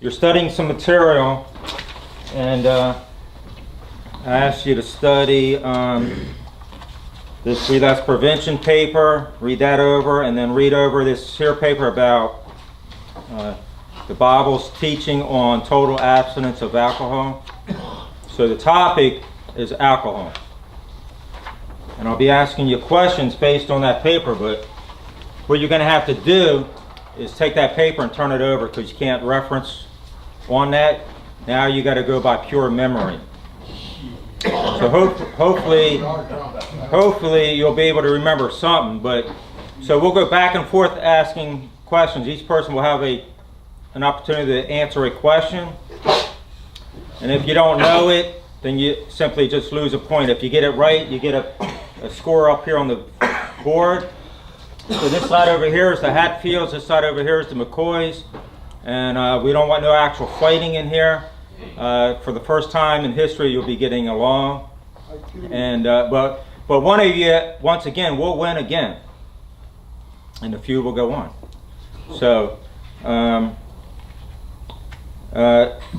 you're studying some material, and I asked you to study this relapse prevention paper, read that over, and then read over this here paper about the Bible's teaching on total abstinence of alcohol. So the topic is alcohol. And I'll be asking you questions based on that paper, but what you're going to have to do is take that paper and turn it over, because you can't reference on that. Now you got to go by pure memory. So hopefully you'll be able to remember something. But so we'll go back and forth asking questions. Each person will have an opportunity to answer a question. And if you don't know it, then you simply just lose a point. If you get it right, you get a score up here on the board. So this side over here is the Hatfields, this side over here is the McCoys, and we don't want no actual fighting in here. For the first time in history, you'll be getting along. And but one of you, once again, will win again, and the feud will go on. So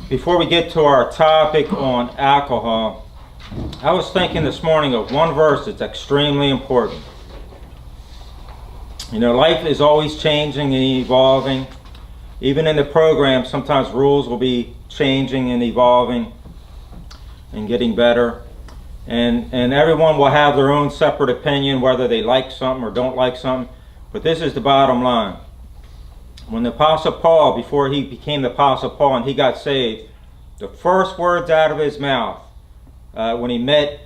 before we get to our topic on alcohol, I was thinking this morning of one verse that's extremely important. You know, life is always changing and evolving. Even in the program, sometimes rules will be changing and evolving and getting better. And everyone will have their own separate opinion, whether they like something or don't like something. But this is the bottom line. When the Apostle Paul, before he became the Apostle Paul and he got saved, the first words out of his mouth, when he met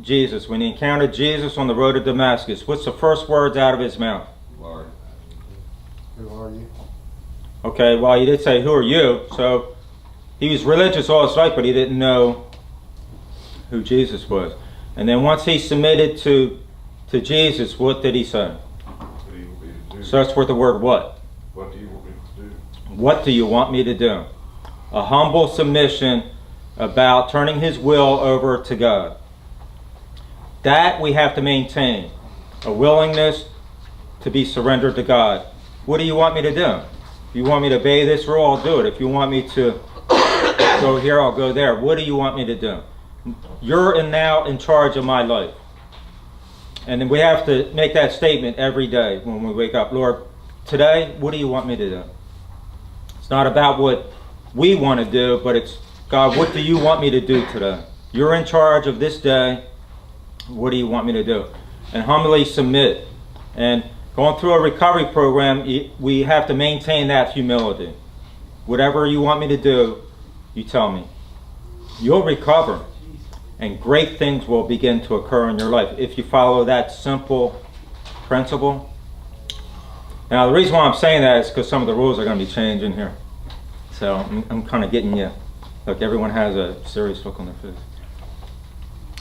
Jesus, when he encountered Jesus on the road to Damascus, what's the first words out of his mouth? Lord, who are you? Okay, well, he did say, who are you? So he was religious all his life, but he didn't know who Jesus was. And then once he submitted to Jesus, what did he say? What do you want me to do? Starts with the word what? What do you want me to do? What do you want me to do? A humble submission about turning his will over to God. That we have to maintain. A willingness to be surrendered to God. What do you want me to do? If you want me to obey this rule, I'll do it. If you want me to go here, I'll go there. What do you want me to do? You're now in charge of my life. And then we have to make that statement every day when we wake up. Lord, today, what do you want me to do? It's not about what we want to do, but it's, God, what do you want me to do today? You're in charge of this day. What do you want me to do? And humbly submit. And going through a recovery program, we have to maintain that humility. Whatever you want me to do, you tell me. You'll recover, and great things will begin to occur in your life if you follow that simple principle. Now, the reason why I'm saying that is because some of the rules are going to be changing here. So I'm kind of getting you. Look, everyone has a serious look on their face.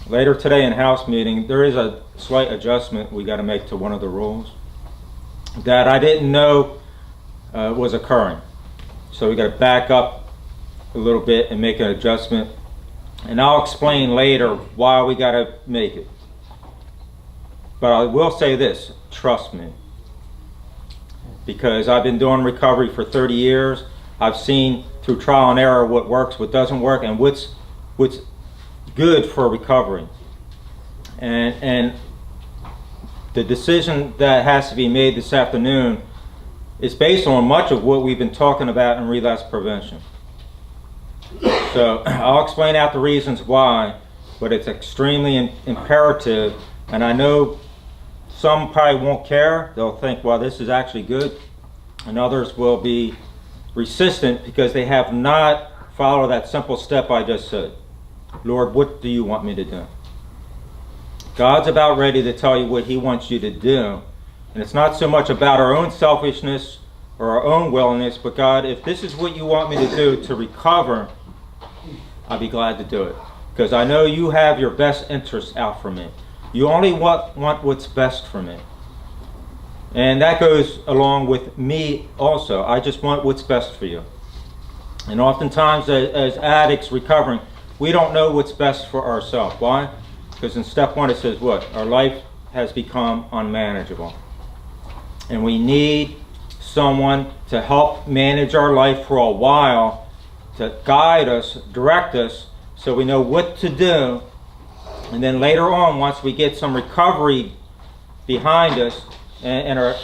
Later today in house meeting, there is a slight adjustment we got to make to one of the rules that I didn't know was occurring. So we got to back up a little bit and make an adjustment. And I'll explain later why we got to make it. But I will say this, trust me. Because I've been doing recovery for 30 years. I've seen through trial and error what works, what doesn't work, and what's good for recovery. And the decision that has to be made this afternoon is based on much of what we've been talking about in relapse prevention. So I'll explain out the reasons why, but it's extremely imperative, and I know some probably won't care. They'll think, well, this is actually good, and others will be resistant because they have not followed that simple step I just said. Lord, what do you want me to do? God's about ready to tell you what he wants you to do. And it's not so much about our own selfishness or our own willingness, but God, if this is what you want me to do to recover, I'll be glad to do it. Because I know you have your best interests out for me. You only want what's best for me. And that goes along with me also. I just want what's best for you. And oftentimes as addicts recovering, we don't know what's best for ourselves. Why? Because in step one it says what? Our life has become unmanageable. And we need someone to help manage our life for a while to guide us, direct us, so we know what to do. And then later on, once we get some recovery behind us and our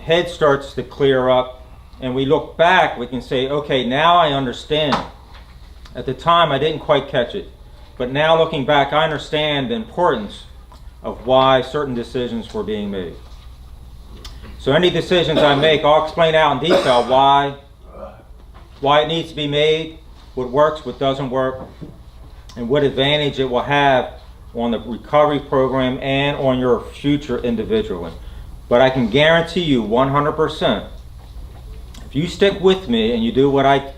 head starts to clear up and we look back, we can say, okay, now I understand. At the time, I didn't quite catch it. But now looking back, I understand the importance of why certain decisions were being made. So any decisions I make, I'll explain out in detail why it needs to be made, what works, what doesn't work, and what advantage it will have on the recovery program and on your future individually. But I can guarantee you 100%, if you stick with me and you do what I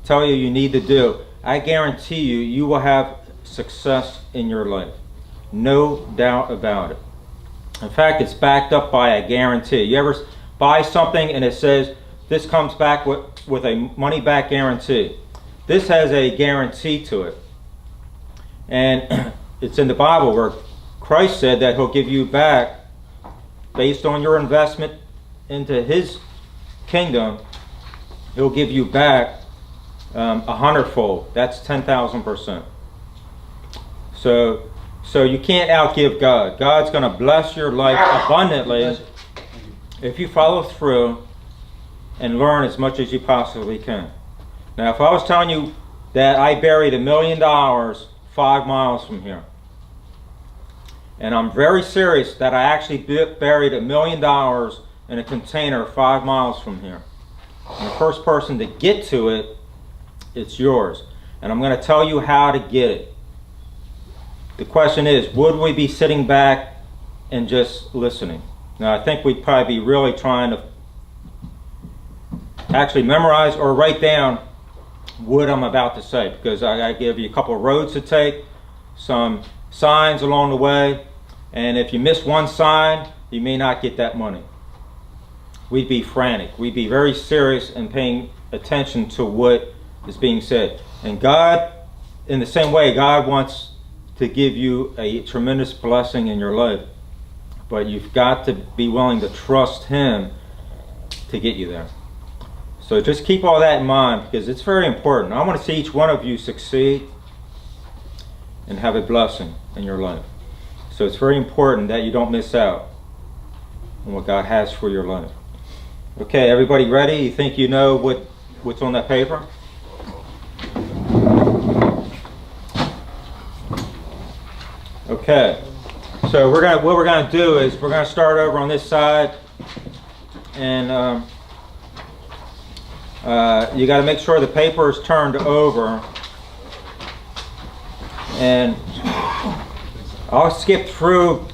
tell you need to do, I guarantee you, you will have success in your life. No doubt about it. In fact, it's backed up by a guarantee. You ever buy something and it says, this comes back with a money-back guarantee. This has a guarantee to it. And it's in the Bible where Christ said that he'll give you back, based on your investment into his kingdom, he'll give you back 100-fold. That's 10,000%. So you can't outgive God. God's going to bless your life abundantly if you follow through and learn as much as you possibly can. Now, if I was telling you that I buried $1 million 5 miles from here, and I'm very serious that I actually buried $1 million in a container 5 miles from here, and the first person to get to it, it's yours. And I'm going to tell you how to get it. The question is, would we be sitting back and just listening? Now, I think we'd probably be really trying to actually memorize or write down what I'm about to say, because I give you a couple of roads to take, some signs along the way, and if you miss one sign, you may not get that money. We'd be frantic. We'd be very serious in paying attention to what is being said. And God, in the same way, God wants to give you a tremendous blessing in your life, but you've got to be willing to trust him to get you there. So just keep all that in mind, because it's very important. I want to see each one of you succeed and have a blessing in your life. So it's very important that you don't miss out on what God has for your life. Okay, everybody ready? You think you know what's on that paper? Okay, so what we're gonna do is we're gonna start over on this side, and you got to make sure the paper is turned over. And I'll skip through.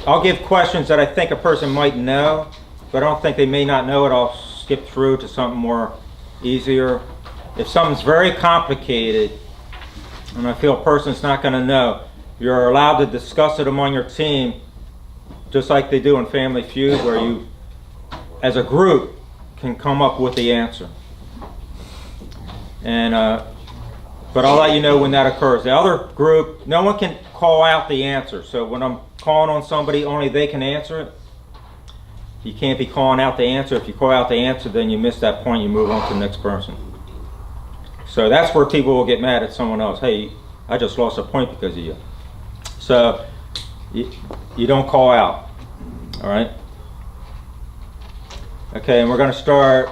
I'll give questions that I think a person might know, but I don't think they may not know it. I'll skip through to something more easier. If something's very complicated and I feel a person's not going to know, you're allowed to discuss it among your team, just like they do in Family Feud, where you, as a group, can come up with the answer. And but I'll let you know when that occurs. The other group, no one can call out the answer. So when I'm calling on somebody, only they can answer it. You can't be calling out the answer. If you call out the answer, then you miss that point. You move on to the next person. So that's where people will get mad at someone else. Hey, I just lost a point because of you. So you don't call out. All right? Okay, and we're going to start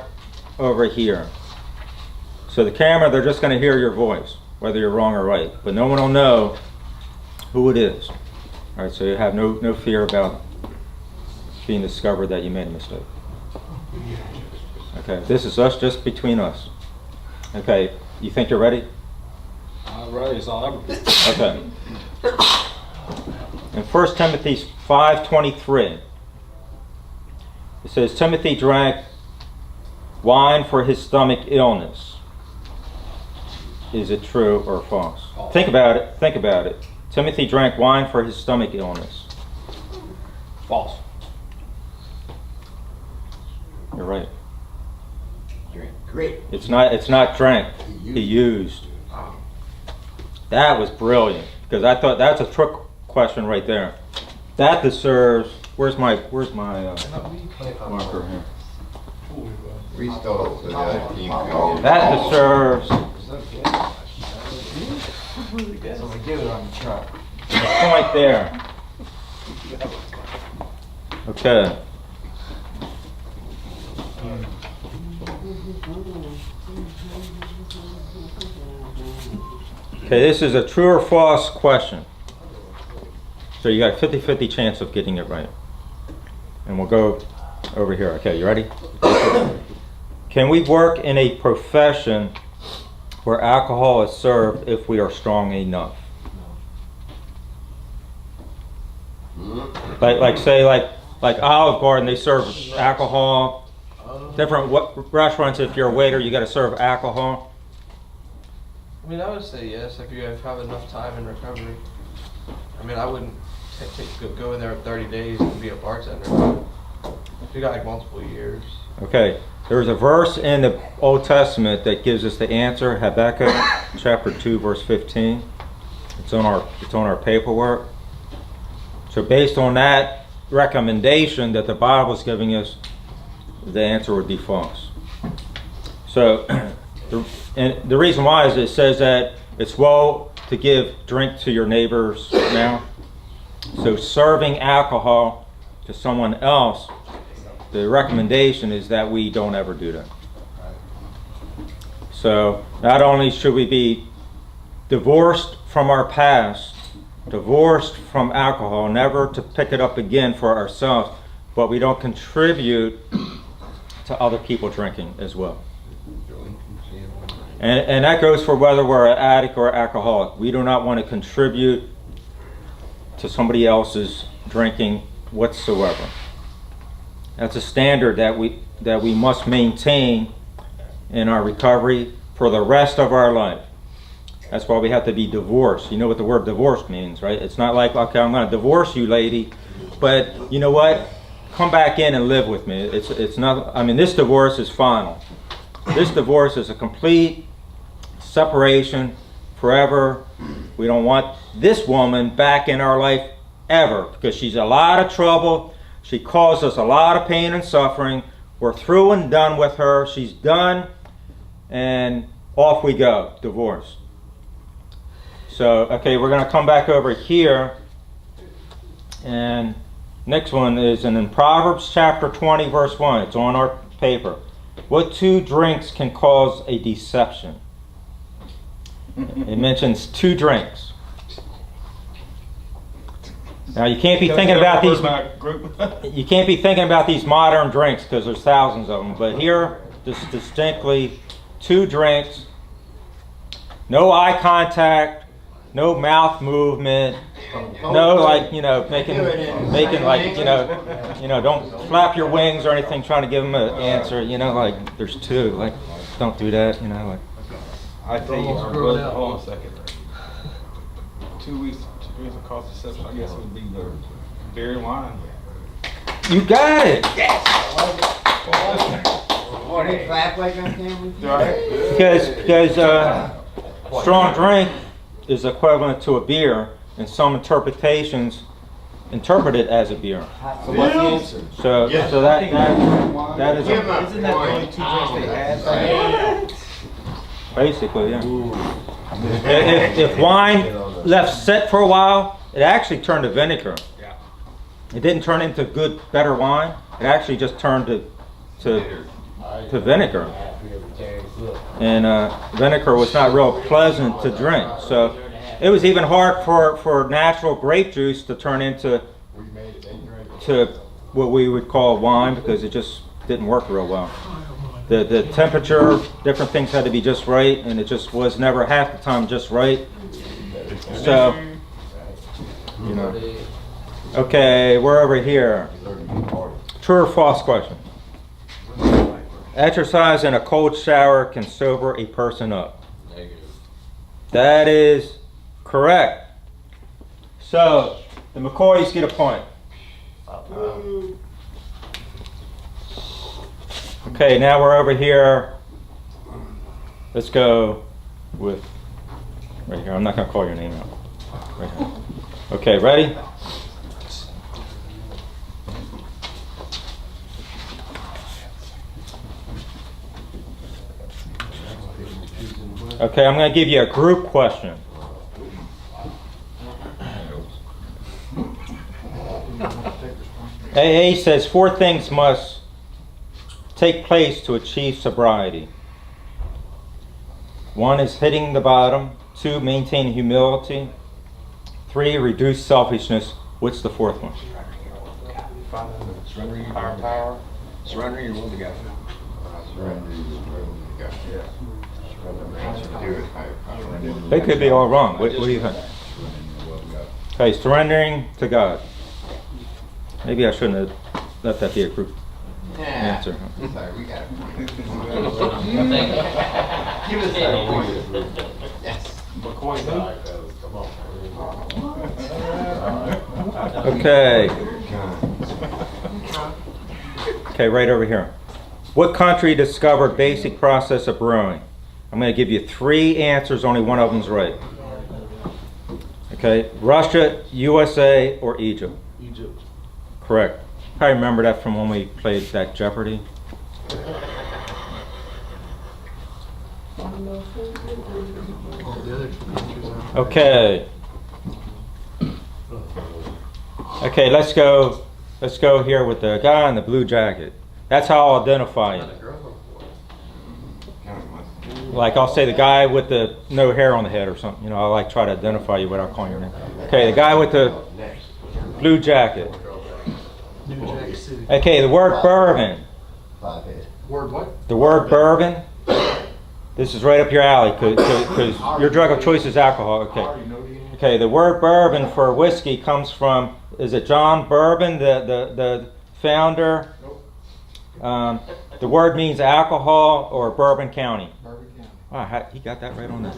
over here. So the camera, they're just going to hear your voice, whether you're wrong or right. But no one will know who it is. All right, so you have no fear about being discovered that you made a mistake. Okay, this is us, just between us. Okay, you think you're ready? I'm ready as I'll ever be. Okay. In 1 Timothy 5:23, it says, Timothy drank wine for his stomach illness. Is it true or false? False. Think about it. Think about it. Timothy drank wine for his stomach illness. False. You're right. Great. It's not drank. He used. That was brilliant, because I thought that's a trick question right there. That deserves. Where's my marker here? Restart the team. That deserves So we do it on the truck. Point there. Okay. Okay, this is a true or false question. So you got a 50-50 chance of getting it right. And we'll go over here. Okay, you ready? Can we work in a profession where alcohol is served if we are strong enough? Like Olive Garden, they serve alcohol. Different restaurants, if you're a waiter, you got to serve alcohol. I mean, I would say yes if you have enough time in recovery. I mean, I wouldn't go in there 30 days and be a bartender. If you got like multiple years. Okay, there's a verse in the Old Testament that gives us the answer. Habakkuk chapter 2, verse 15. It's on our paperwork. So based on that recommendation that the Bible is giving us, the answer would be false. So the reason why is it says that it's well to give drink to your neighbors now. So serving alcohol to someone else, the recommendation is that we don't ever do that. So not only should we be divorced from our past, divorced from alcohol, never to pick it up again for ourselves, but we don't contribute to other people drinking as well. And that goes for whether we're an addict or alcoholic. We do not want to contribute to somebody else's drinking whatsoever. That's a standard that we must maintain in our recovery for the rest of our life. That's why we have to be divorced. You know what the word divorce means, right? It's not like, okay, I'm going to divorce you, lady, but you know what? Come back in and live with me. It's not. I mean, this divorce is final. This divorce is a complete separation forever. We don't want this woman back in our life ever because she's a lot of trouble. She caused us a lot of pain and suffering. We're through and done with her. She's done, and off we go. Divorce. So, okay, we're going to come back over here, and next one is in Proverbs chapter 20, verse 1. It's on our paper. What two drinks can cause a deception? It mentions two drinks. Now you can't be thinking about these. You can't be thinking about these modern drinks because there's thousands of them. But here, just distinctly, two drinks. No eye contact. No mouth movement. No, like, making like, don't flap your wings or anything trying to give them an answer. Like there's two. Like, don't do that. Like. I think hold on a second. 2 weeks of cause deception. I guess it would be the beer and wine. You got it. Yes. What did clap like on camera? Because strong drink is equivalent to a beer, and some interpretations interpret it as a beer. So what's the answer? So that is Isn't that the only two drinks they had? basically, yeah. If wine left set for a while, it actually turned to vinegar. It didn't turn into better wine. It actually just turned to vinegar. And vinegar was not real pleasant to drink. So it was even hard for natural grape juice to turn into what we would call wine because it just didn't work real well. The temperature, different things had to be just right, and it just was never half the time just right. So, okay, we're over here. True or false question? Exercise in a cold shower can sober a person up. Negative. That is correct. So, the McCoys get a point. Okay, now we're over here. Let's go with right here. I'm not going to call your name out. Right here. Okay, ready? Okay, I'm going to give you a group question. AA says 4 things must take place to achieve sobriety. 1 is hitting the bottom. 2, maintain humility. 3, reduce selfishness. What's the 4th one? Surrender your power. Surrender your will to God. They could be all wrong. What do you think? Okay, surrendering to God. Maybe I shouldn't have let that be a group answer. Sorry, we got it. Give us that. Yes. Okay. Okay, right over here. What country discovered basic process of brewing? I'm going to give you 3 answers, only one of them's right. Okay, Russia, USA, or Egypt? Egypt. Correct. I remember that from when we played that Jeopardy. Okay. Okay, let's go here with the guy in the blue jacket. That's how I'll identify you. Like I'll say the guy with the no hair on the head or something. You know, I'll like try to identify you without calling your name. Okay, the guy with the blue jacket. Okay, the word bourbon. Word what? The word bourbon. This is right up your alley because your drug of choice is alcohol. Okay. Okay, the word bourbon for whiskey comes from, is it John Bourbon, the founder? The word means alcohol or Bourbon County. Wow, he got that right on that.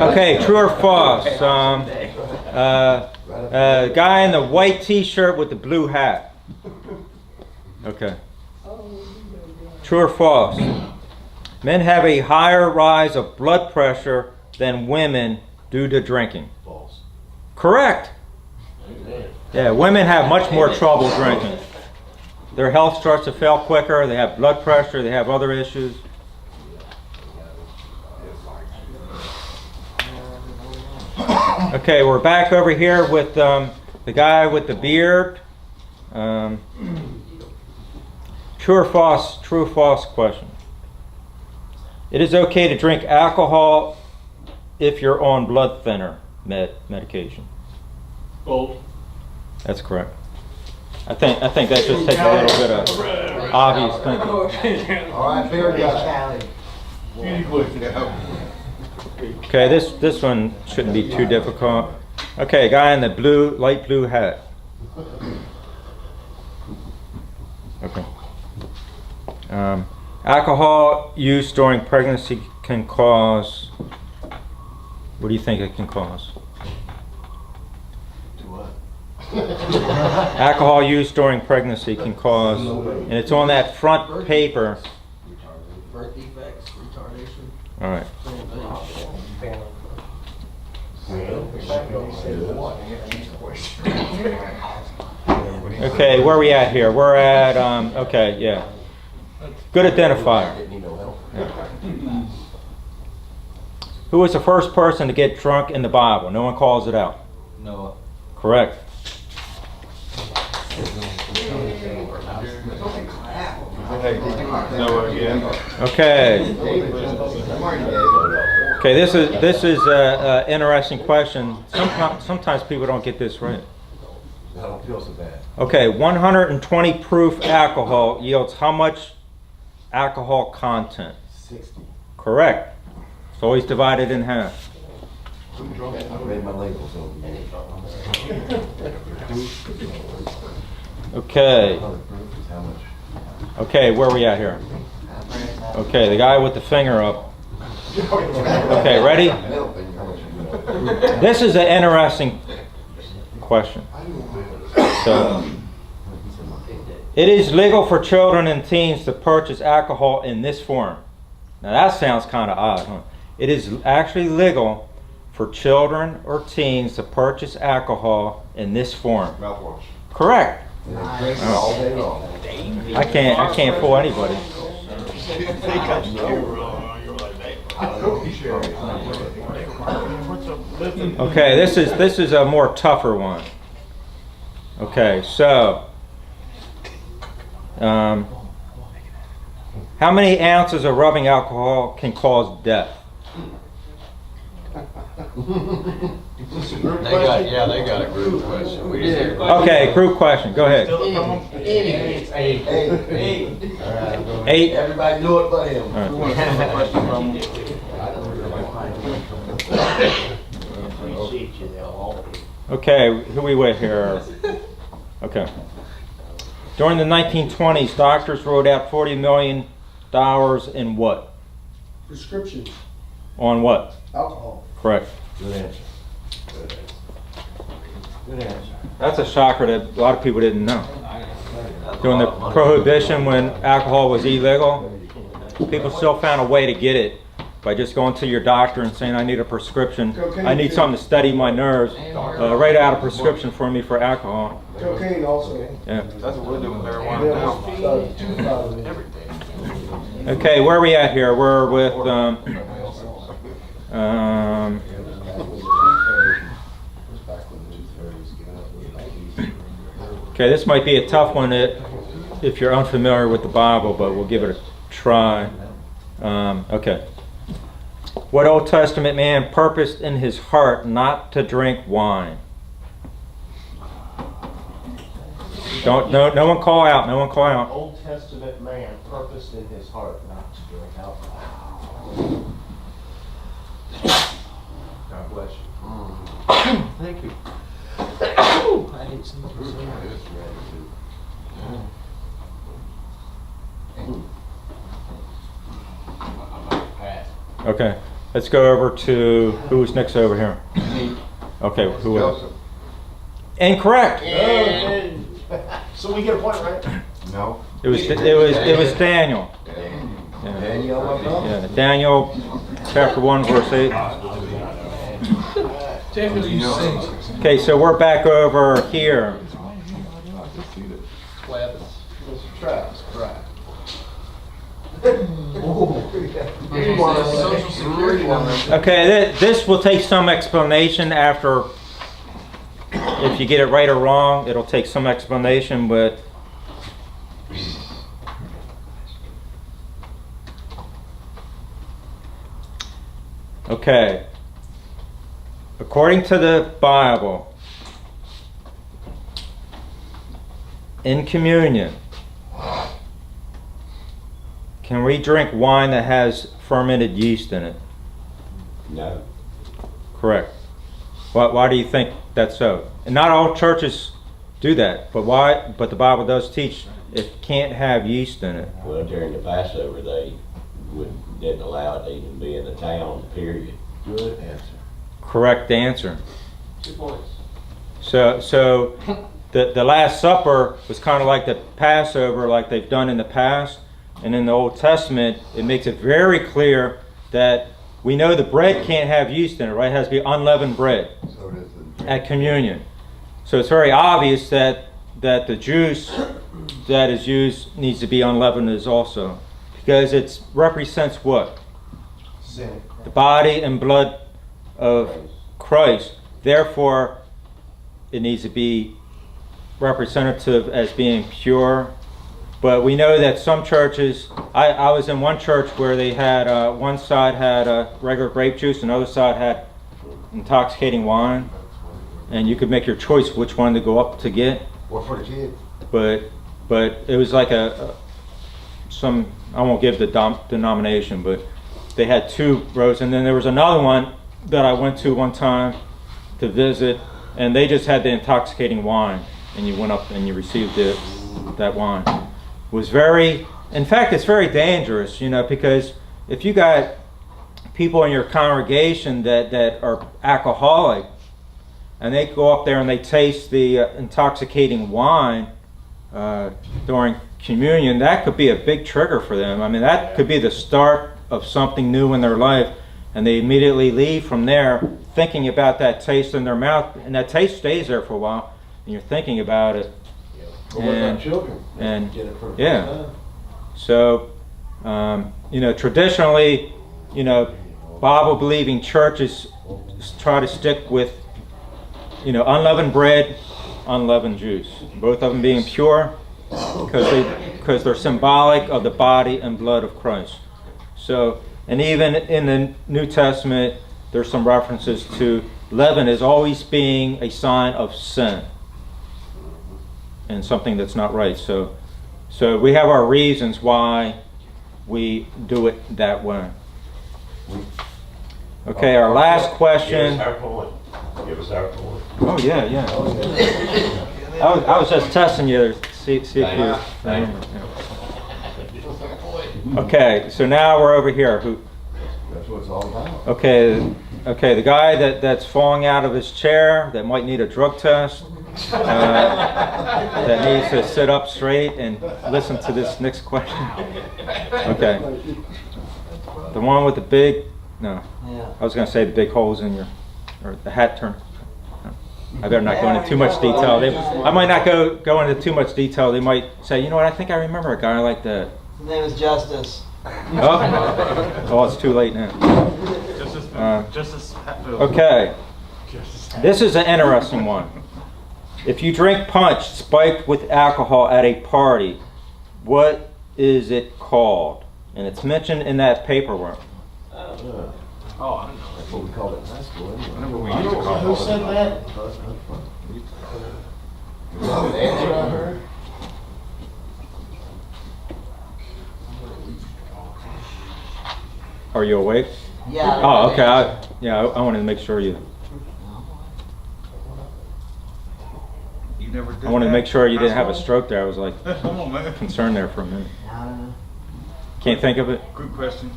Okay, true or false? Guy in the white t-shirt with the blue hat. Okay. True or false? Men have a higher rise of blood pressure than women due to drinking. False. Correct. Yeah, women have much more trouble drinking. Their health starts to fail quicker. They have blood pressure. They have other issues. Okay, we're back over here with the guy with the beard. True or false? True or false question. It is okay to drink alcohol if you're on blood thinner medication. Both. That's correct. I think that just takes a little bit of obvious thinking. All right, beer got Okay, this one shouldn't be too difficult. Okay, guy in the light blue hat. Okay. Alcohol use during pregnancy can cause. What do you think it can cause? Alcohol use during pregnancy can cause, and it's on that front paper. Birth defects, retardation. All right. Okay, where are we at here? We're at, okay, yeah. Good identifier. Yeah. Who was the first person to get drunk in the Bible? No one calls it out. Noah. Correct. Okay. Okay, this is an interesting question. Sometimes people don't get this right. I don't feel so bad. Okay, 120 proof alcohol yields how much alcohol content? 60. Correct. It's always divided in half. I read my labels over. Okay. How much? Okay, where are we at here? Okay, the guy with the finger up. Okay, ready? This is an interesting question. So, it is legal for children and teens to purchase alcohol in this form. Now that sounds kind of odd, huh? It is actually legal for children or teens to purchase alcohol in this form. Mouthwash. Correct. All day long. I can't fool anybody. Okay, this is a more tougher one. Okay, so how many ounces of rubbing alcohol can cause death? They got a group question. We just hear- Okay, group question. Go ahead. Eight. 8. Everybody knew it but him. All right. Who wants to ask a question from? Okay, who we with here? Okay. During the 1920s, doctors wrote out $40 million in what? Prescriptions, On what? alcohol. Correct. Good answer. Good answer. That's a shocker that a lot of people didn't know. During the Prohibition, when alcohol was illegal, people still found a way to get it by just going to your doctor and saying, I need a prescription. I need something to steady my nerves. Write out a prescription for me for alcohol. Cocaine also. Yeah. That's what we're doing with marijuana Yeah, now. Okay, where are we at here? We're with okay, this might be a tough one if you're unfamiliar with the Bible, but we'll give it a try. Okay. What Old Testament man purposed in his heart not to drink wine? No one call out. No one call out. Old Testament man purposed in his heart not to drink alcohol. God bless you. Thank you. I hate seeing you so Okay. Let's go over to who's next over here. Okay. Who else? Incorrect. So we get a point, right? No. It was Daniel. Yeah. Daniel, my brother? Yeah, Daniel chapter 1 verse 8. Okay, so we're back over here. Travis, right. Social Security number. Okay, this will take some explanation after. If you get it right or wrong, it'll take some explanation, but okay. According to the Bible, in communion, can we drink wine that has fermented yeast in it? No. Correct. Why do you think that's so? And not all churches do that, but why? But the Bible does teach it can't have yeast in it. Well, during the Passover, they didn't allow it to even be in the town, period. Good answer. Correct answer. 2 points. So the Last Supper was kind of like the Passover, like they've done in the past. And in the Old Testament, it makes it very clear that we know the bread can't have yeast in it, right? It has to be unleavened bread So does the at communion. So it's very obvious that the juice that is used needs to be unleavened as also. Because it represents what? Sin. The body and blood of Christ. Therefore, it needs to be representative as being pure. But we know that some churches, I was in one church where they had, one side had regular grape juice and the other side had intoxicating wine. And you could make your choice which one to go up to get. What for the kid? But it was like I won't give the denomination, but they had 2 rows. And then there was another one that I went to one time to visit, and they just had the intoxicating wine. And you went up and you received that wine. Was very, in fact, it's very dangerous, because if you got people in your congregation that are alcoholic, and they go up there and they taste the intoxicating wine during communion, that could be a big trigger for them. I mean, that could be the start of something new in their life, and they immediately leave from there thinking about that taste in their mouth, and that taste stays there for a while, and you're thinking about it. Or what about children? And Get it for the first yeah. time. So, traditionally, Bible-believing churches try to stick with, unleavened bread, unleavened juice. Both of them being pure because they're symbolic of the body and blood of Christ. So, and even in the New Testament, there's some references to leaven as always being a sign of sin and something that's not right. So we have our reasons why we do it that way. Okay, our last question. Give us our point. Give us our point. Oh yeah. I was just testing you to see if you. Thank Okay, so now we're over here. That's what it's all about. Okay, the guy that's falling out of his chair that might need a drug test, that needs to sit up straight and listen to this next question. Okay, the one with the big, no, I was going to say the big holes in or the hat turn. I better not go into too much detail. I might not go into too much detail. They might say, you know what, I think I remember a guy like that. His name is Justice. Oh, it's too late now. Justice Hatfield. Okay, this is an interesting one. If you drink punch spiked with alcohol at a party, what is it called? And it's mentioned in that paperwork. Oh, I don't know. That's what we called it in high school anyway. I remember we used to call it. Who said that? The answer I heard? Are you awake? Yeah. Oh, okay. I wanted to make sure you. You never did I wanted to that? make sure you didn't have a stroke there. I was like Come on, man. concerned there for a minute. I don't know. Can't think of it. Good question.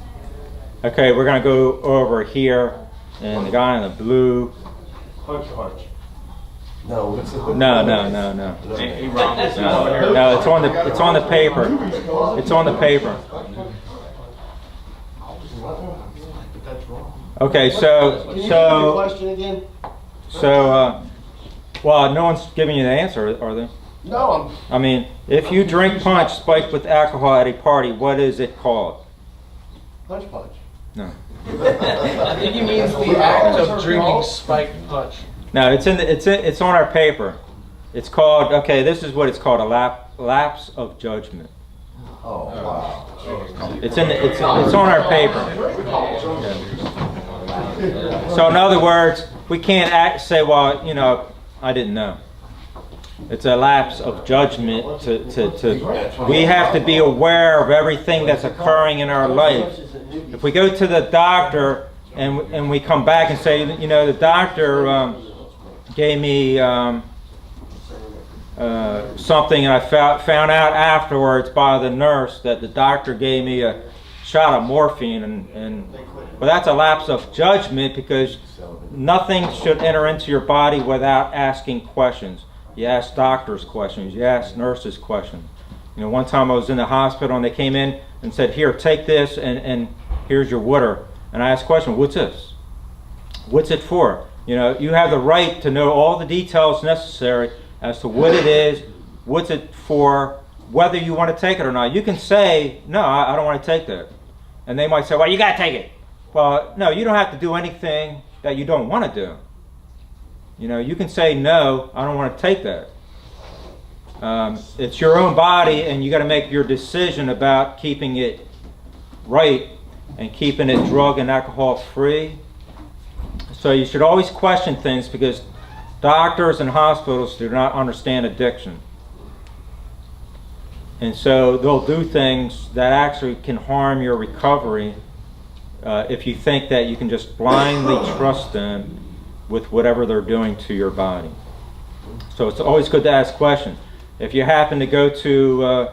Okay, we're gonna go over here, and the guy in the blue. No, it's a. No. Hey, Ron, this is over No, here. no, it's on the paper. It's on the paper. That's wrong. Okay, Can you repeat the question again? Well, no one's giving you the answer, are they? No, I mean, if you drink punch spiked with alcohol at a party, what is it called? punch. No. I think he means the act of drinking spiked punch. No, it's on our paper. It's called, okay, this is what it's called, a lapse of judgment. Oh, wow. It's on our paper. So in other words, we can't say, well, I didn't know. It's a lapse of judgment. We have to be aware of everything that's occurring in our life. If we go to the doctor and we come back and say, the doctor gave me something, and I found out afterwards by the nurse that the doctor gave me a shot of morphine, well, that's a lapse of judgment because nothing should enter into your body without asking questions. You ask doctors questions. You ask nurses questions. One time I was in the hospital and they came in and said, here, take this and here's your water. And I asked a question, what's this? What's it for? You have the right to know all the details necessary as to what it is, what's it for, whether you want to take it or not. You can say, no, I don't want to take that. And they might say, well, you got to take it. Well, no, you don't have to do anything that you don't want to do. You can say, no, I don't want to take that. It's your own body, and you got to make your decision about keeping it right and keeping it drug and alcohol free. So you should always question things because doctors and hospitals do not understand addiction. And so they'll do things that actually can harm your recovery if you think that you can just blindly trust them with whatever they're doing to your body. So it's always good to ask questions. If you happen to go to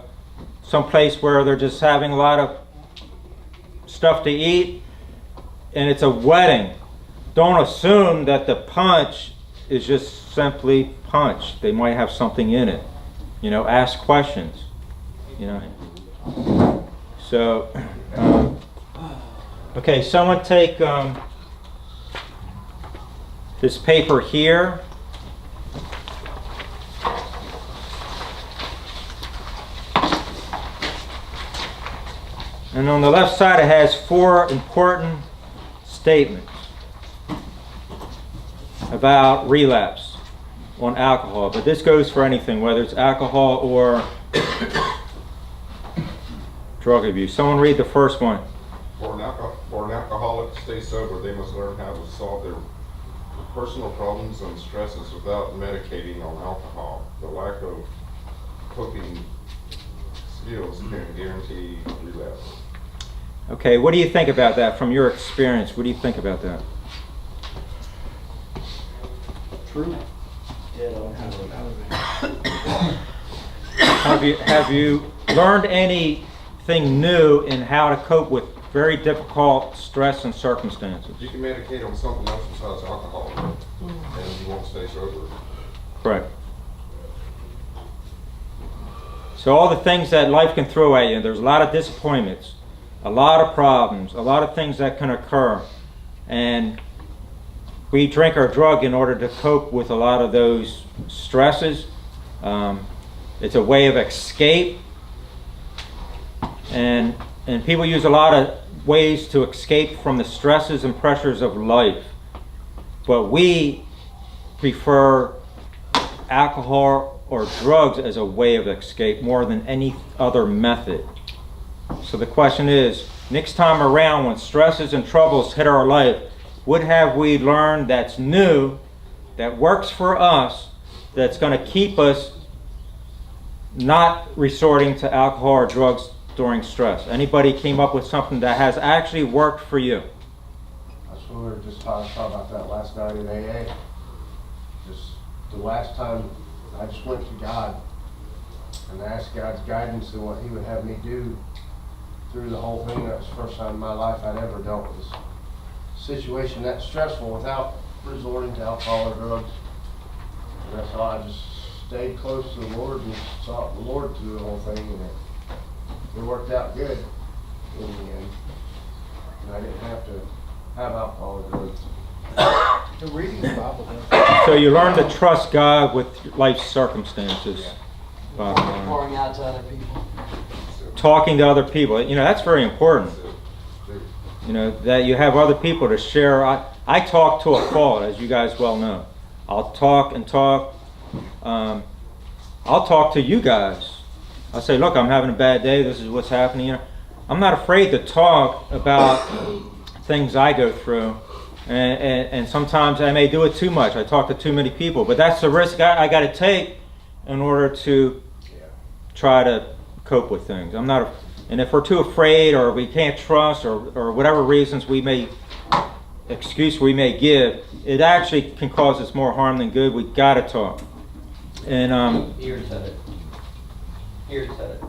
some place where they're just having a lot of stuff to eat and it's a wedding, don't assume that the punch is just simply punch. They might have something in it. Ask questions. So, okay, someone take this paper here. And on the left side it has 4 important statements about relapse on alcohol, but this goes for anything, whether it's alcohol or drug abuse. Someone read the first one. For an alcoholic to stay sober, they must learn how to solve their personal problems and stresses without medicating on alcohol. The lack of coping skills can guarantee relapse. Okay, what do you think about that from your experience? What do you think about that? True. Have you learned anything new in how to cope with very difficult stress and circumstances? You can medicate on something else besides alcohol, and you won't stay sober. Correct. So all the things that life can throw at you, there's a lot of disappointments, a lot of problems, a lot of things that can occur, and we drink our drug in order to cope with a lot of those stresses. It's a way of escape, and people use a lot of ways to escape from the stresses and pressures of life, but we prefer alcohol or drugs as a way of escape more than any other method. So the question is, next time around when stresses and troubles hit our life, what have we learned that's new, that works for us, that's going to keep us not resorting to alcohol or drugs during stress? Anybody came up with something that has actually worked for you? That's what we were just talking about that last night in AA. Just the last time I just went to God and asked God's guidance and what He would have me do through the whole thing. That was the first time in my life I'd ever dealt with this situation that stressful without resorting to alcohol or drugs. And that's how I just stayed close to the Lord and sought the Lord through the whole thing, and it worked out good in the end. And I didn't have to have alcohol or drugs. The reading the Bible does. So you learn to trust God with life's circumstances. Bottom line. Pouring out to other people. Talking to other people, that's very important. That you have other people to share. I talk to a fault, as you guys well know. I'll talk and talk. I'll talk to you guys. I'll say, look, I'm having a bad day. This is what's happening. I'm not afraid to talk about things I go through. And sometimes I may do it too much. I talk to too many people. But that's the risk I got to take in order to try to cope with things. And if we're too afraid or we can't trust or whatever reasons excuse we may give, it actually can cause us more harm than good. We got to talk. And He already said it. He already said it.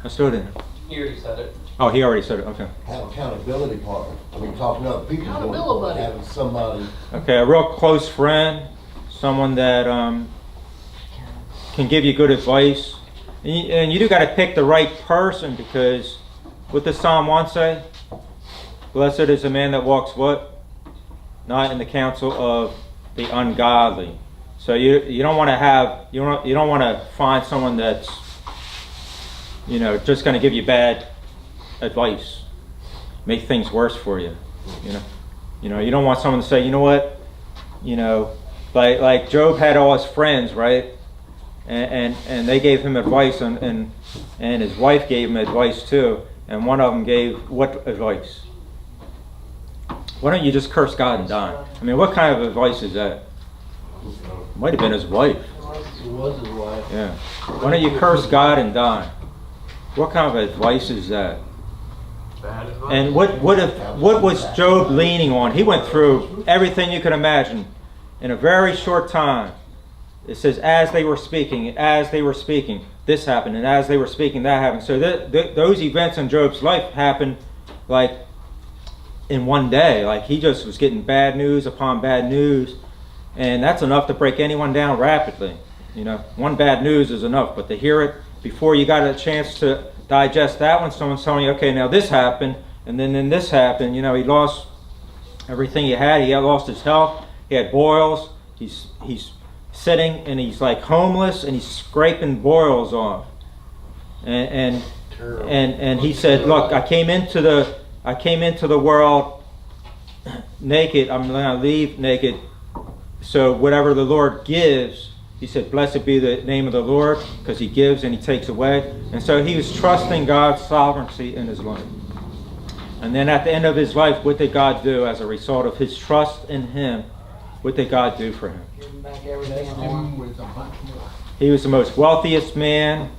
I still didn't. He already said it. Oh, he already said it. Okay. Have accountability partner. I mean, talking to other people. Accountability. Having somebody. Okay, a real close friend, someone that can give you good advice. And you do got to pick the right person, because what does Psalm 1 say? Blessed is the man that walks what? Not in the counsel of the ungodly. So you don't want to have you don't want to find someone that's just going to give you bad advice, make things worse for you. You don't want someone to say, you know what, like Job had all his friends, right? And they gave him advice, and his wife gave him advice too. And one of them gave what advice? Why don't you just curse God and die? I mean, what kind of advice is that? Might have been his wife. It was his wife. Yeah. Why don't you curse God and die? What kind of advice is that? Bad advice. And what was Job leaning on? He went through everything you could imagine in a very short time. It says, as they were speaking, this happened, and as they were speaking, that happened. So those events in Job's life happened like in one day. Like he just was getting bad news upon bad news, and that's enough to break anyone down rapidly. One bad news is enough, but to hear it before you got a chance to digest that one, someone's telling you, okay, now this happened, and then this happened. He lost everything he had. He had lost his health. He had boils. He's sitting and he's like homeless, and he's scraping boils off. And he said, look, I came into the world naked, I'm going to leave naked. So whatever the Lord gives, he said, blessed be the name of the Lord, because he gives and he takes away. And so he was trusting God's sovereignty in his life. And then at the end of his life, what did God do as a result of his trust in him? What did God do for him? Give him back everything and more. He was the most wealthiest man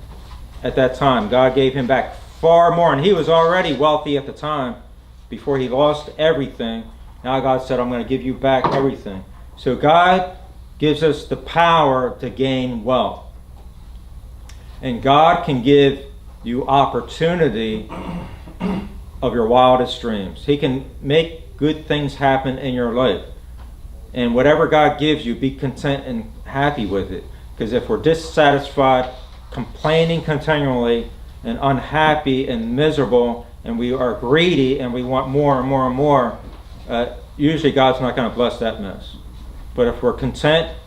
at that time. God gave him back far more, and he was already wealthy at the time before he lost everything. Now God said, I'm going to give you back everything. So God gives us the power to gain wealth. And God can give you opportunity of your wildest dreams. He can make good things happen in your life. And whatever God gives you, be content and happy with it. Because if we're dissatisfied, complaining continually, and unhappy and miserable, and we are greedy and we want more and more and more, usually God's not going to bless that mess. But if we're content,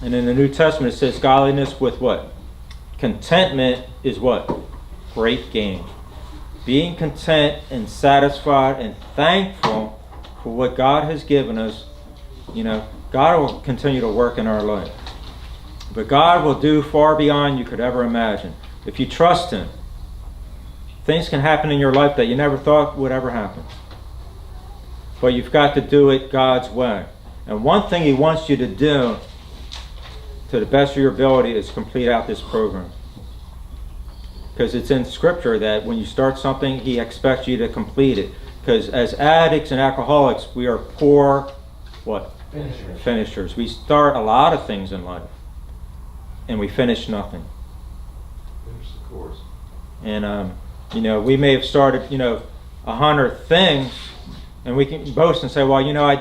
and in the New Testament it says godliness with what? Contentment is what? Great gain. Being content and satisfied and thankful for what God has given us, God will continue to work in our life. But God will do far beyond you could ever imagine. If you trust him, things can happen in your life that you never thought would ever happen. But you've got to do it God's way. And one thing he wants you to do, to the best of your ability, is complete out this program. Because it's in Scripture that when you start something, he expects you to complete it. Because as addicts and alcoholics, we are poor, what? Finishers. We start a lot of things in life, and we finish nothing. Finish the course. And we may have started 100 things, and we can boast and say, well, I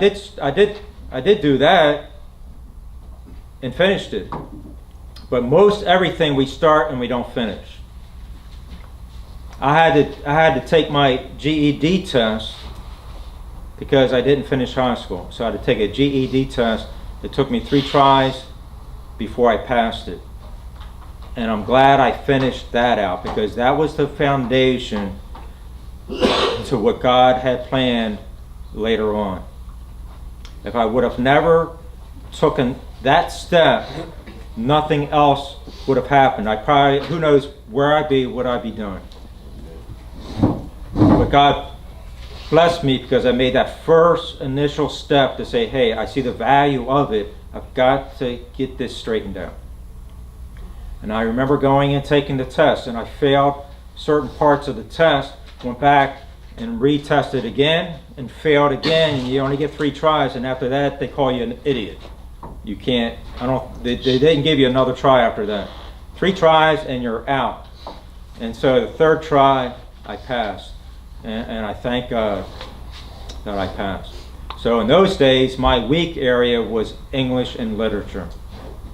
did do that and finished it. But most everything we start and we don't finish. I had to take my GED test because I didn't finish high school. So I had to take a GED test. It took me 3 tries before I passed it. And I'm glad I finished that out, because that was the foundation to what God had planned later on. If I would have never taken that step, nothing else would have happened. I probably, who knows where I'd be, what I'd be doing. But God blessed me because I made that first initial step to say, hey, I see the value of it. I've got to get this straightened out. And I remember going and taking the test, and I failed certain parts of the test, went back and retested again, and failed again, and you only get 3 tries, and after that they call you an idiot. You can't, they didn't give you another try after that. 3 tries and you're out. And so the 3rd try, I passed. And I thank God that I passed. So in those days, my weak area was English and literature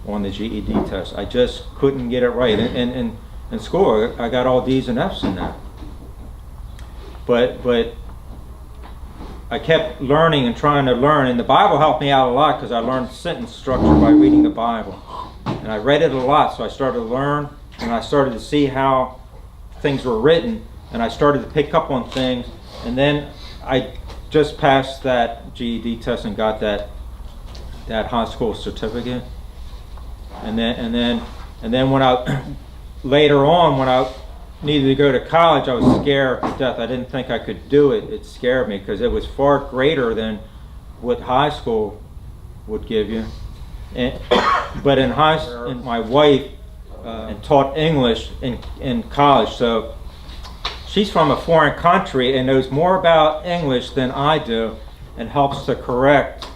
on the GED test. I just couldn't get it right. And in school, I got all D's and F's in that. But I kept learning and trying to learn. And the Bible helped me out a lot, because I learned sentence structure by reading the Bible. And I read it a lot, so I started to learn, and I started to see how things were written. And I started to pick up on things, and then I just passed that GED test and got that high school certificate. And then when I later on, when I needed to go to college, I was scared to death. I didn't think I could do it. It scared me because it was far greater than what high school would give you. But in high school, my wife taught English in college, so she's from a foreign country and knows more about English than I do, and helps to correct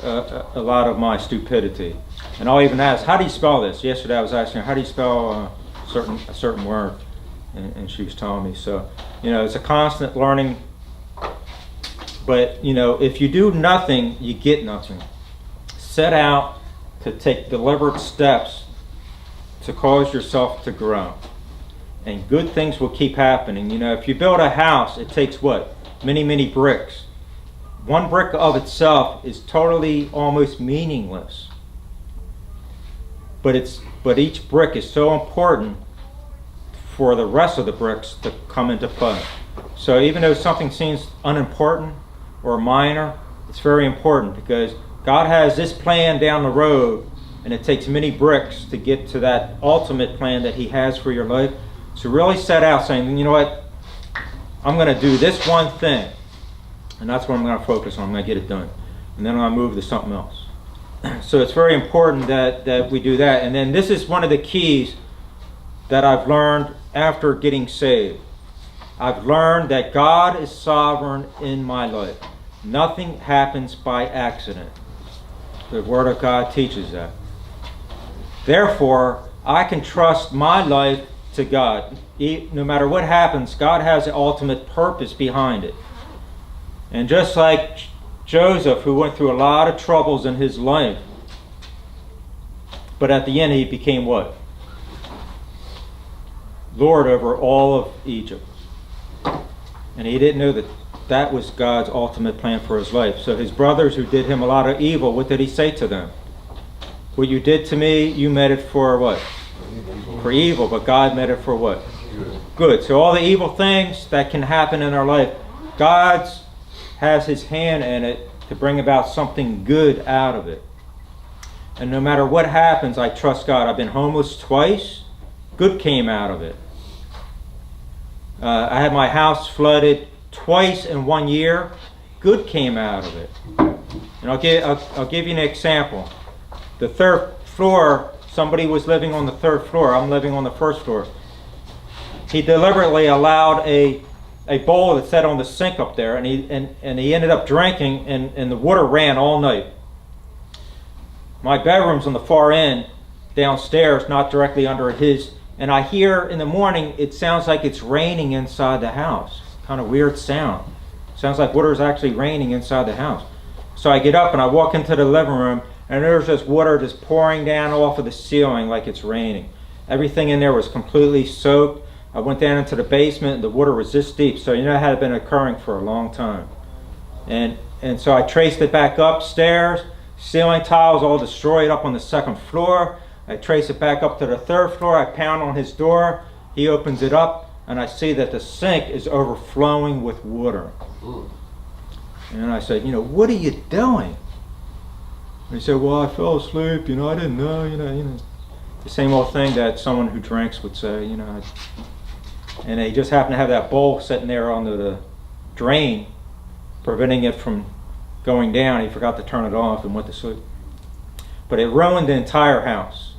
a lot of my stupidity. And I'll even ask, how do you spell this? Yesterday I was asking her, how do you spell a certain word? And she was telling me. So, it's a constant learning. But, if you do nothing, you get nothing. Set out to take deliberate steps to cause yourself to grow. And good things will keep happening. If you build a house, it takes what? Many, many bricks. One brick of itself is totally almost meaningless. But each brick is so important for the rest of the bricks to come into play. So even though something seems unimportant or minor, it's very important because God has this plan down the road, and it takes many bricks to get to that ultimate plan that He has for your life. So really set out saying, you know what, I'm going to do this one thing, and that's what I'm going to focus on. I'm going to get it done. And then I'm going to move to something else. So it's very important that we do that. And then this is one of the keys that I've learned after getting saved. I've learned that God is sovereign in my life. Nothing happens by accident. The Word of God teaches that. Therefore, I can trust my life to God. No matter what happens, God has the ultimate purpose behind it. And just like Joseph, who went through a lot of troubles in his life, but at the end he became what? Lord over all of Egypt. And he didn't know that that was God's ultimate plan for his life. So his brothers who did him a lot of evil, what did he say to them? What you did to me, you meant it for what? For evil, but God meant it for what? Good. So all the evil things that can happen in our life, God has His hand in it to bring about something good out of it. And no matter what happens, I trust God. I've been homeless twice. Good came out of it. I had my house flooded twice in 1 year. Good came out of it. And I'll give you an example. The third floor, somebody was living on the third floor. I'm living on the first floor. He deliberately allowed a bowl that sat on the sink up there, and he ended up drinking, and the water ran all night. My bedroom's on the far end, downstairs, not directly under his, and I hear in the morning, it sounds like it's raining inside the house. Kind of weird sound. Sounds like water is actually raining inside the house. So I get up and I walk into the living room, and there's just water just pouring down off of the ceiling like it's raining. Everything in there was completely soaked. I went down into the basement, and the water was this deep, so you know it had been occurring for a long time. And so I traced it back upstairs. Ceiling tiles all destroyed up on the second floor. I trace it back up to the third floor. I pound on his door. He opens it up, and I see that the sink is overflowing with water. And I said, what are you doing? And he said, well, I fell asleep, I didn't know, The same old thing that someone who drinks would say, And they just happened to have that bowl sitting there under the drain, preventing it from going down. He forgot to turn it off and went to sleep. But it ruined the entire house.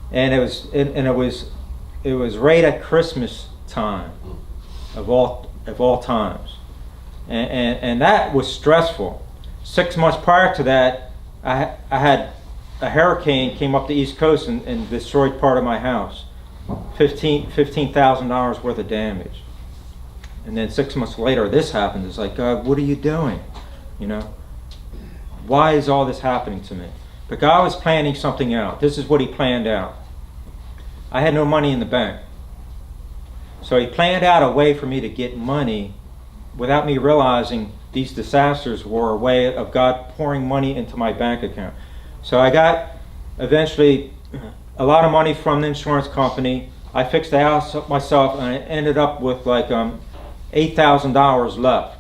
And it was right at Christmas time of all times. And that was stressful. 6 months prior to that, I had a hurricane came up the East Coast and destroyed part of my house. $15,000 worth of damage. And then 6 months later, this happened. It's like, God, what are you doing? Why is all this happening to me? But God was planning something out. This is what He planned out. I had no money in the bank. So He planned out a way for me to get money without me realizing these disasters were a way of God pouring money into my bank account. So I got eventually a lot of money from the insurance company. I fixed the house up myself, and I ended up with like $8,000 left.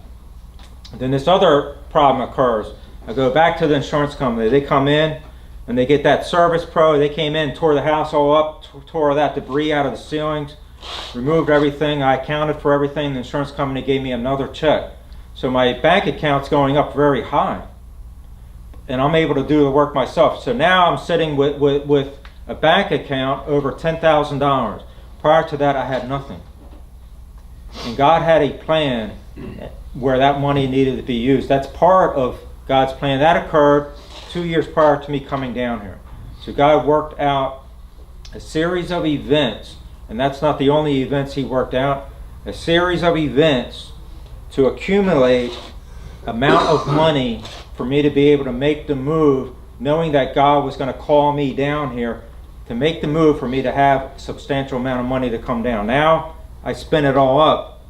Then this other problem occurs. I go back to the insurance company. They come in and they get that service pro. They came in, tore the house all up, tore that debris out of the ceilings, removed everything. I accounted for everything. The insurance company gave me another check. So my bank account's going up very high. And I'm able to do the work myself. So now I'm sitting with a bank account over $10,000. Prior to that, I had nothing. And God had a plan where that money needed to be used. That's part of God's plan. That occurred 2 years prior to me coming down here. So God worked out a series of events, and that's not the only events He worked out, a series of events to accumulate amount of money for me to be able to make the move, knowing that God was going to call me down here to make the move for me to have a substantial amount of money to come down. Now I spin it all up,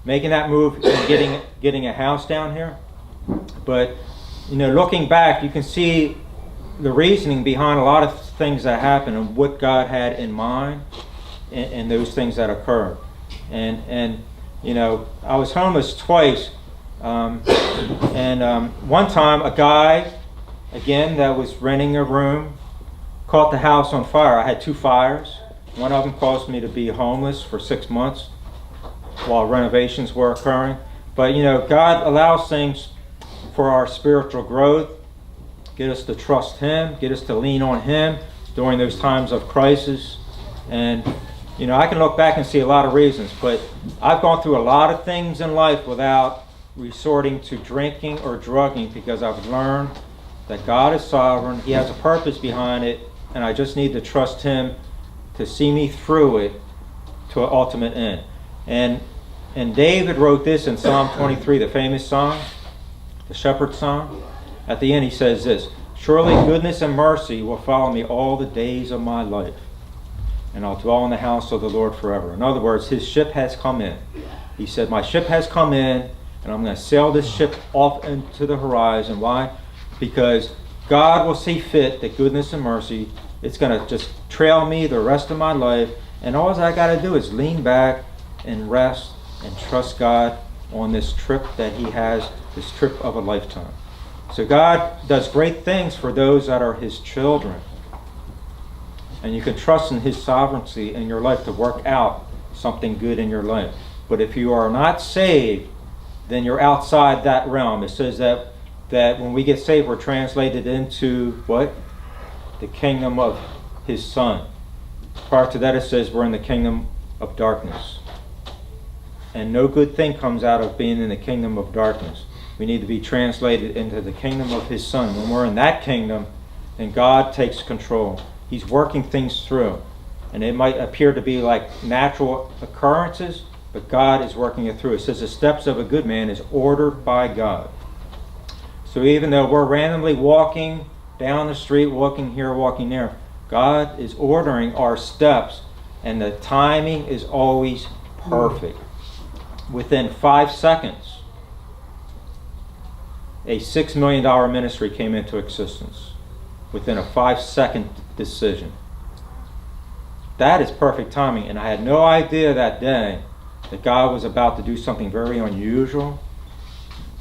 making that move and getting a house down here. But looking back, you can see the reasoning behind a lot of things that happened and what God had in mind and those things that occurred. And I was homeless twice, One time, a guy, again, that was renting a room, caught the house on fire. I had 2 fires. One of them caused me to be homeless for 6 months while renovations were occurring. But you know, God allows things for our spiritual growth, get us to trust Him, get us to lean on Him during those times of crisis. And you know, I can look back and see a lot of reasons, but I've gone through a lot of things in life without resorting to drinking or drugging, because I've learned that God is sovereign, He has a purpose behind it, and I just need to trust Him to see me through it to an ultimate end. And David wrote this in Psalm 23, the famous song, the shepherd's song. At the end he says this: "Surely goodness and mercy will follow me all the days of my life, and I'll dwell in the house of the Lord forever." In other words, his ship has come in. He said, my ship has come in, and I'm going to sail this ship off into the horizon. Why? Because God will see fit that goodness and mercy, it's going to just trail me the rest of my life, and all I got to do is lean back and rest and trust God on this trip that He has, this trip of a lifetime. So God does great things for those that are His children. And you can trust in His sovereignty in your life to work out something good in your life. But if you are not saved, then you're outside that realm. It says that when we get saved, we're translated into what? The kingdom of His Son. Prior to that, it says we're in the kingdom of darkness. And no good thing comes out of being in the kingdom of darkness. We need to be translated into the kingdom of His Son. When we're in that kingdom, then God takes control. He's working things through. And it might appear to be like natural occurrences, but God is working it through. It says the steps of a good man is ordered by God. So even though we're randomly walking down the street, walking here, walking there, God is ordering our steps, and the timing is always perfect. Within 5 seconds, a $6 million ministry came into existence within a 5-second decision. That is perfect timing, and I had no idea that day that God was about to do something very unusual.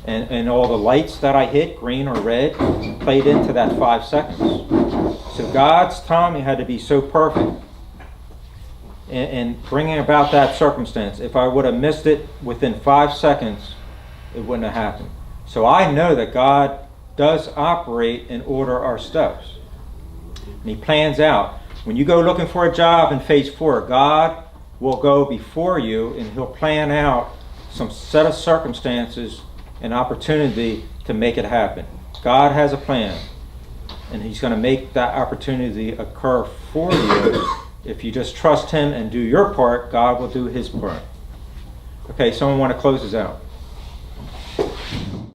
And all the lights that I hit, green or red, played into that 5 seconds. So God's timing had to be so perfect in bringing about that circumstance. If I would have missed it within 5 seconds, it wouldn't have happened. So I know that God does operate and order our steps. And He plans out. When you go looking for a job in phase 4, God will go before you and He'll plan out some set of circumstances and opportunity to make it happen. God has a plan, and He's going to make that opportunity occur for you. If you just trust Him and do your part, God will do His part. Okay, someone want to close this out?